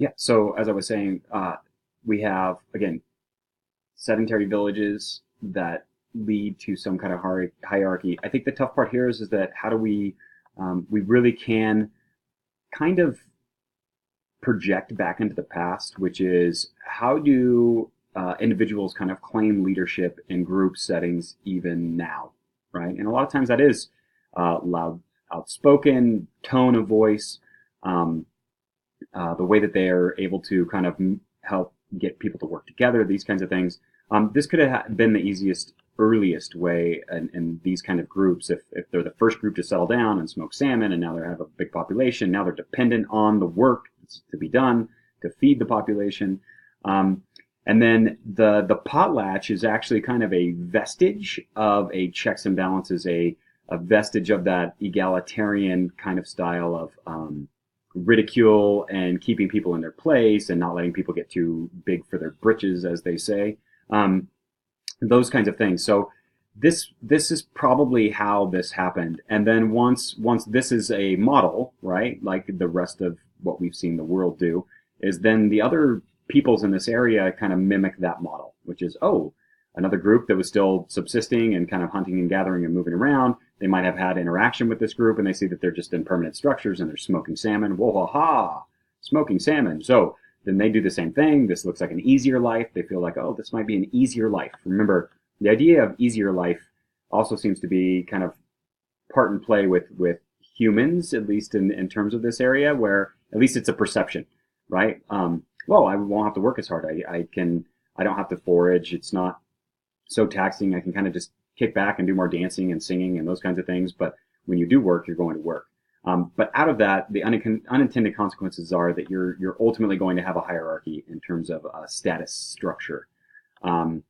Yeah. So as I was saying, we have again sedentary villages that lead to some kind of hierarchy. I think the tough part here is that how do we really can kind of project back into the past, which is how do individuals kind of claim leadership in group settings even now, right? And a lot of times that is loud, outspoken tone of voice, um, the way that they are able to kind of help get people to work together, these kinds of things. This could have been the easiest, earliest way in these kind of groups. If they're the first group to settle down and smoke salmon, and now they have a big population, now they're dependent on the work to be done to feed the population. Um, and then the potlatch is actually kind of a vestige of a checks and balances, a vestige of that egalitarian kind of style of ridicule and keeping people in their place and not letting people get too big for their britches, as they say. Um, those kinds of things. So this is probably how this happened. And then once this is a model, right, like the rest of what we've seen the world do, is then the other peoples in this area kind of mimic that model, which is, oh, another group that was still subsisting and kind of hunting and gathering and moving around. They might have had interaction with this group and they see that they're just in permanent structures and they're smoking salmon. Whoa, ha, ha, smoking salmon. So then they do the same thing. This looks like an easier life. They feel like, oh, this might be an easier life. Remember, the idea of easier life also seems to be kind of part and play with humans, at least in terms of this area, where at least it's a perception, right? Well, I won't have to work as hard. I don't have to forage. It's not so taxing. I can kind of just kick back and do more dancing and singing and those kinds of things. But when you do work, you're going to work. But out of that, the unintended consequences are that you're ultimately going to have a hierarchy in terms of a status structure, um,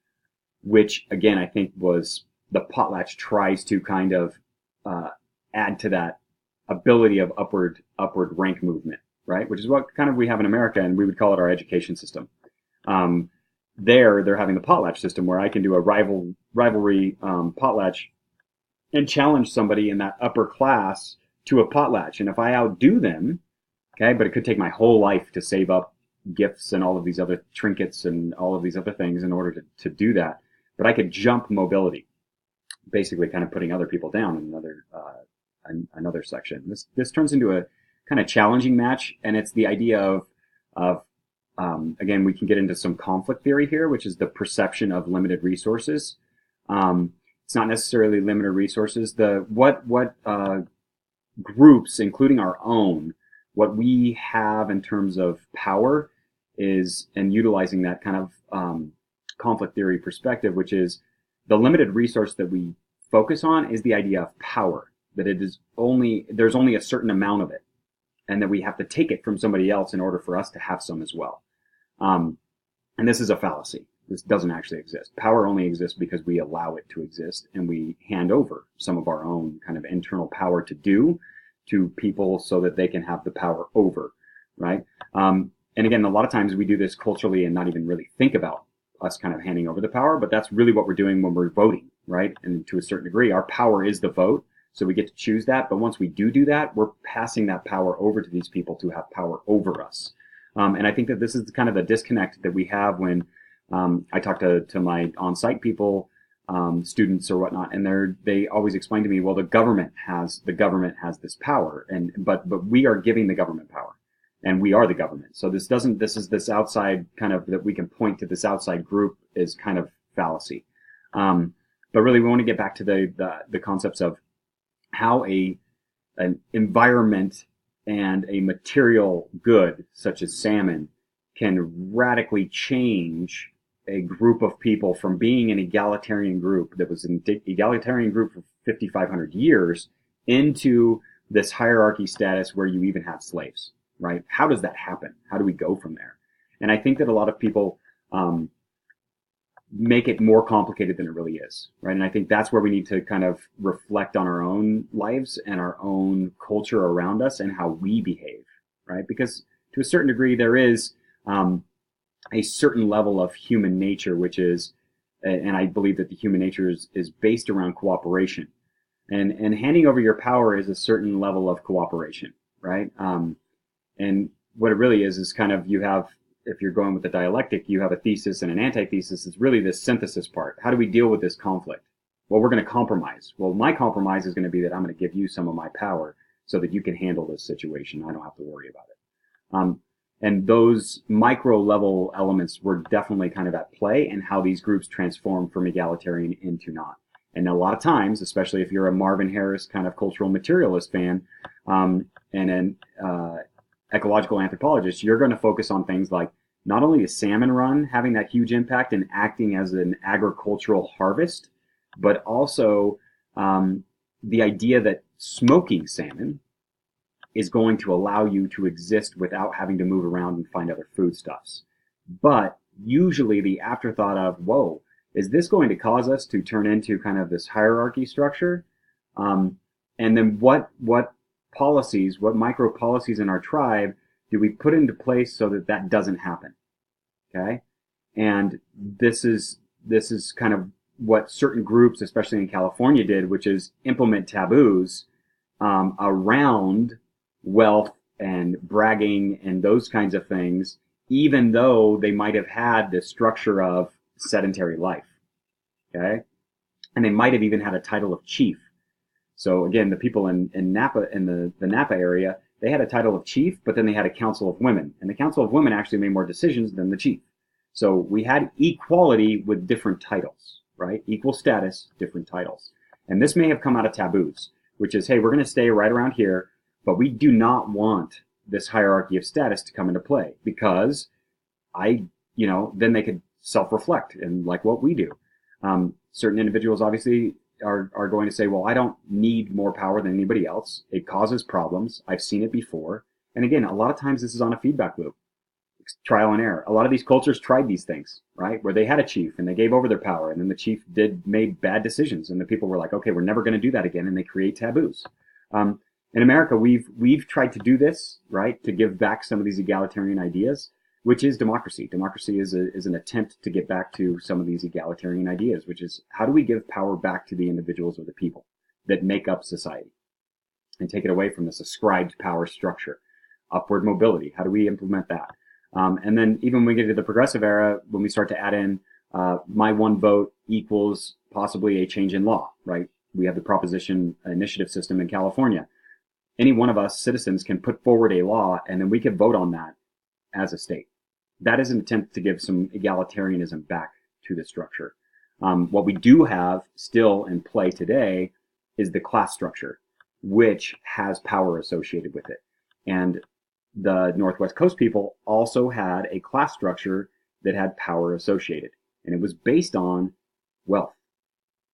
which again I think was the potlatch tries to kind of uh, add to that ability of upward rank movement, right? Which is what kind of we have in America, and we would call it our education system. Um, they're having the potlatch system where I can do a rivalry potlatch and challenge somebody in that upper class to a potlatch. And if I outdo them, okay, but it could take my whole life to save up gifts and all of these other trinkets and all of these other things in order to do that. But I could jump mobility, basically kind of putting other people down in another section. This turns into a kind of challenging match, and it's the idea of again, we can get into some conflict theory here, which is the perception of limited resources. It's not necessarily limited resources. The what groups, including our own, what we have in terms of power is, and utilizing that kind of conflict theory perspective, which is the limited resource that we focus on is the idea of power, that it is only, there's only a certain amount of it, and that we have to take it from somebody else in order for us to have some as well. Um, and this is a fallacy. This doesn't actually exist. Power only exists because we allow it to exist and we hand over some of our own kind of internal power to people so that they can have the power over, right? And again, a lot of times we do this culturally and not even really think about us kind of handing over the power, but that's really what we're doing when we're voting, right? And to a certain degree, our power is the vote. So we get to choose that. But once we do that, we're passing that power over to these people to have power over us. And I think that this is kind of the disconnect that we have when I talk to my on-site people, students or whatnot, and they always explain to me, well, the government has this power, but we are giving the government power, and we are the government. So this outside kind of that we can point to this outside group is kind of fallacy. But really, we want to get back to the concepts of how an environment and a material good such as salmon can radically change a group of people from being an egalitarian group that was an egalitarian group for 5,500 years into this hierarchy status where you even have slaves, right? How does that happen? How do we go from there? And I think that a lot of people make it more complicated than it really is, right? And I think that's where we need to kind of reflect on our own lives and our own culture around us and how we behave, right? Because to a certain degree, there is a certain level of human nature, which is, and I believe that the human nature is based around cooperation, and handing over your power is a certain level of cooperation, right? And what it really is kind of, you have, if you're going with the dialectic, you have a thesis and an antithesis. It's really this synthesis part. How do we deal with this conflict? Well, we're going to compromise. Well, my compromise is going to be that I'm going to give you some of my power so that you can handle this situation. I don't have to worry about it. And those micro level elements were definitely kind of at play in how these groups transform from egalitarian into not. And a lot of times, especially if you're a Marvin Harris kind of cultural materialist fan, and an ecological anthropologist, you're going to focus on things like not only is salmon run having that huge impact and acting as an agricultural harvest, but also the idea that smoking salmon is going to allow you to exist without having to move around and find other foodstuffs. But usually the afterthought of, whoa, is this going to cause us to turn into kind of this hierarchy structure? And then what policies, what micro policies in our tribe do we put into place so that that doesn't happen? Okay. And this is kind of what certain groups, especially in California, did, which is implement taboos around wealth and bragging and those kinds of things, even though they might have had this structure of sedentary life. Okay. And they might have even had a title of chief. So again, the people in Napa, in the Napa area, they had a title of chief, but then they had a council of women. And the council of women actually made more decisions than the chief. So we had equality with different titles, right? Equal status, different titles. And this may have come out of taboos, which is, hey, we're going to stay right around here, but we do not want this hierarchy of status to come into play, because then they could self-reflect and like what we do. Certain individuals obviously are going to say, well, I don't need more power than anybody else. It causes problems. I've seen it before. And again, a lot of times this is on a feedback loop, trial and error. A lot of these cultures tried these things, right? Where they had a chief and they gave over their power, and then the chief made bad decisions, and the people were like, okay, we're never going to do that again. And they create taboos. In America, we've tried to do this, right? To give back some of these egalitarian ideas, which is democracy. Democracy is an attempt to get back to some of these egalitarian ideas, which is, how do we give power back to the individuals or the people that make up society and take it away from this ascribed power structure? Upward mobility, how do we implement that? And then even when we get to the progressive era, when we start to add in my one vote equals possibly a change in law, right? We have the proposition initiative system in California. Any one of us citizens can put forward a law, and then we can vote on that as a state. That is an attempt to give some egalitarianism back to the structure. What we do have still in play today is the class structure, which has power associated with it. And the Northwest Coast people also had a class structure that had power associated, and it was based on wealth,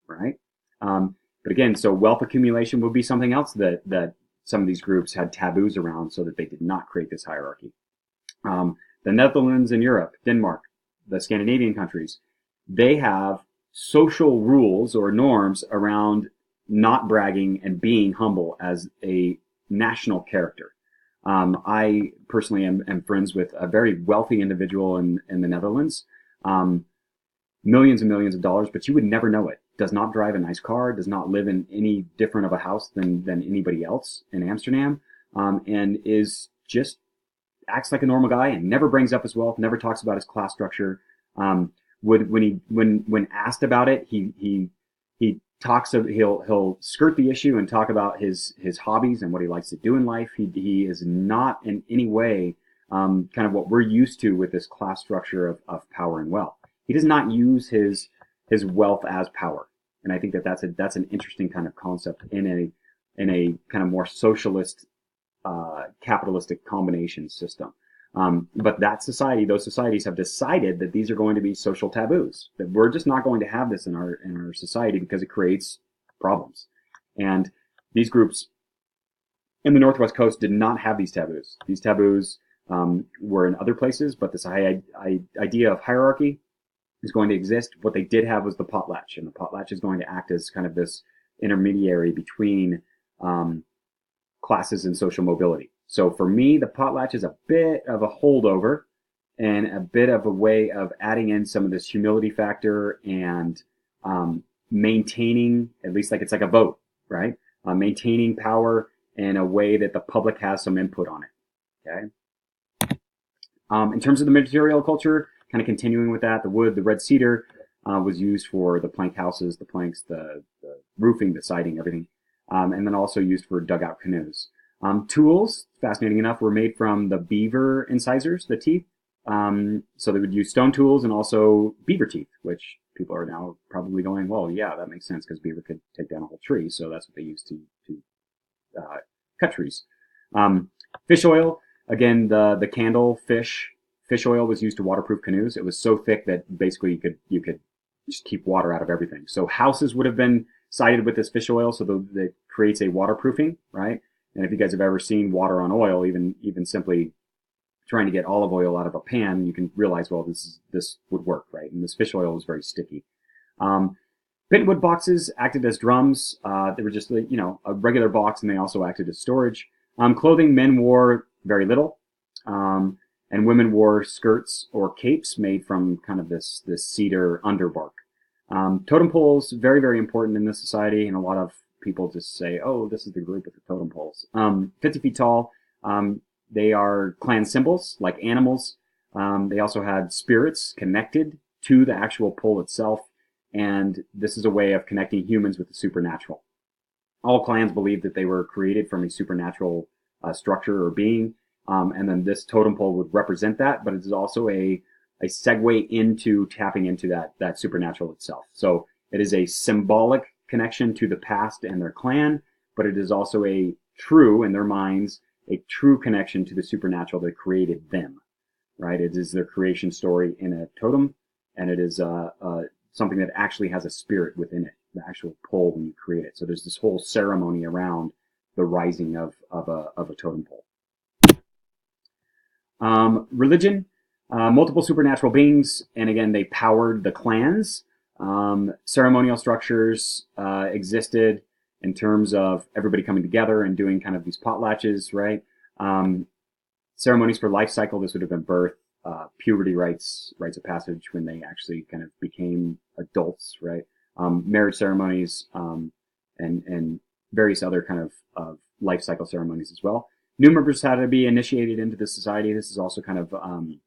right? But again, so wealth accumulation would be something else that some of these groups had taboos around so that they did not create this hierarchy. The Netherlands and Europe, Denmark, the Scandinavian countries, they have social rules or norms around not bragging and being humble as a national character. I personally am friends with a very wealthy individual in the Netherlands, millions and millions of dollars, but you would never know it. Does not drive a nice car, does not live in any different of a house than anybody else in Amsterdam, and is just acts like a normal guy and never brings up his wealth, never talks about his class structure. When asked about it, he talks of, he'll skirt the issue and talk about his hobbies and what he likes to do in life. He is not in any way kind of what we're used to with this class structure of power and wealth. He does not use his wealth as power, and I think that's an interesting kind of concept in a kind of more socialist capitalistic combination system. But that society, those societies have decided that these are going to be social taboos, that we're just not going to have this in our society because it creates problems. And these groups in the Northwest Coast did not have these taboos. These taboos were in other places, but this idea of hierarchy is going to exist. What they did have was the potlatch, and the potlatch is going to act as kind of this intermediary between classes and social mobility. So for me, the potlatch is a bit of a holdover and a bit of a way of adding in some of this humility factor and maintaining, at least like it's like a vote, right? Maintaining power in a way that the public has some input on it. Okay. In terms of the material culture, kind of continuing with that, the wood, the red cedar was used for the plank houses, the planks, the roofing, the siding, everything, and then also used for dugout canoes. Tools, fascinating enough, were made from the beaver incisors, the teeth. So they would use stone tools and also beaver teeth, which people are now probably going, well, yeah, that makes sense because beaver could take down a whole tree. So that's what they used to cut trees. Fish oil, again, the candle fish oil was used to waterproof canoes. It was so thick that basically you could just keep water out of everything. So houses would have been sided with this fish oil, so that creates a waterproofing, right? And if you guys have ever seen water on oil, even simply trying to get olive oil out of a pan, you can realize, well, this would work, right? And this fish oil is very sticky. Pittenwood boxes acted as drums. They were just, a regular box, and they also acted as storage. Clothing, men wore very little, and women wore skirts or capes made from kind of this cedar underbark. Totem poles, very, very important in this society, and a lot of people just say, oh, this is the group with the totem poles. 50 feet tall. They are clan symbols, like animals. They also had spirits connected to the actual pole itself, and this is a way of connecting humans with the supernatural. All clans believed that they were created from a supernatural structure or being, and then this totem pole would represent that, but it is also a segue into tapping into that supernatural itself. So it is a symbolic connection to the past and their clan, but it is also a true, in their minds, a true connection to the supernatural that created them, right? It is their creation story in a totem, and it is something that actually has a spirit within it, the actual pole when you create it. So there's this whole ceremony around the rising of a totem pole. Religion, multiple supernatural beings, and again, they powered the clans. Ceremonial structures existed in terms of everybody coming together and doing kind of these potlatches, right? Ceremonies for life cycle, this would have been birth, puberty rites of passage when they actually kind of became adults, right? Marriage ceremonies, and various other kind of life cycle ceremonies as well. New members had to be initiated into the society. This is also kind of an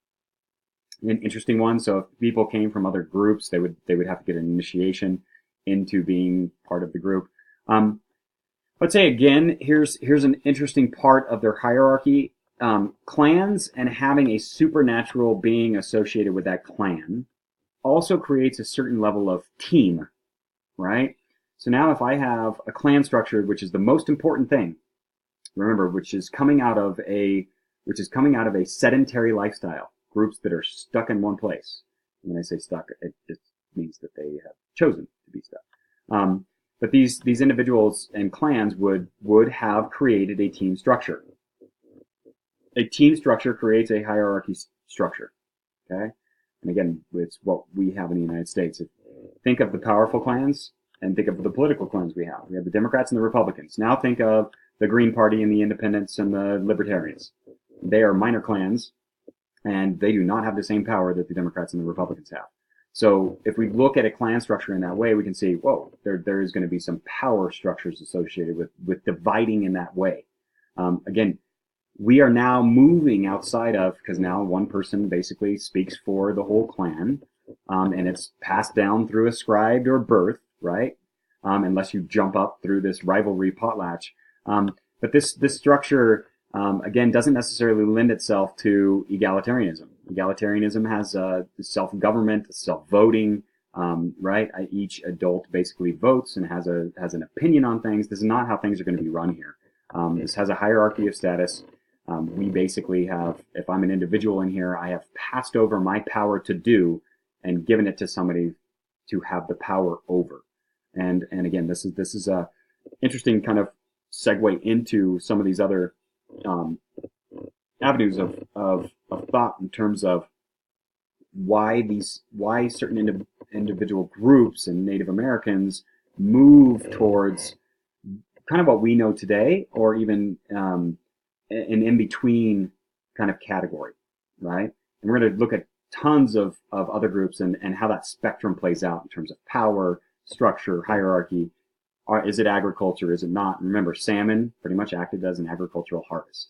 interesting one. So if people came from other groups, they would have to get an initiation into being part of the group. Let's say again, here's an interesting part of their hierarchy. Clans and having a supernatural being associated with that clan also creates a certain level of team, right? So now if I have a clan structure, which is the most important thing, remember, which is coming out of a sedentary lifestyle, groups that are stuck in one place. When I say stuck, it just means that they have chosen to be stuck. But these individuals and clans would have created a team structure. A team structure creates a hierarchy structure. Okay, and again, it's what we have in the United States. Think of the powerful clans and think of the political clans we have. We have the Democrats and the Republicans. Now think of the Green Party and the Independents and the Libertarians. They are minor clans, and they do not have the same power that the Democrats and the Republicans have. So if we look at a clan structure in that way, we can see, whoa, there is going to be some power structures associated with dividing in that way. Again, we are now moving outside of, because now one person basically speaks for the whole clan, and it's passed down through a scribe or birth, right? Unless you jump up through this rivalry potlatch. But this structure, again, doesn't necessarily lend itself to egalitarianism. Egalitarianism has self-government, self-voting, right? Each adult basically votes and has an opinion on things. This is not how things are going to be run here. This has a hierarchy of status. We basically have, if I'm an individual in here, I have passed over my power to do and given it to somebody to have the power over. And again, this is a interesting kind of segue into some of these other avenues of thought in terms of why certain individual groups and Native Americans move towards kind of what we know today, or even an in-between kind of category, right? And we're going to look at tons of other groups and how that spectrum plays out in terms of power, structure, hierarchy. Is it agriculture? Is it not? Remember, salmon pretty much acted as an agricultural harvest.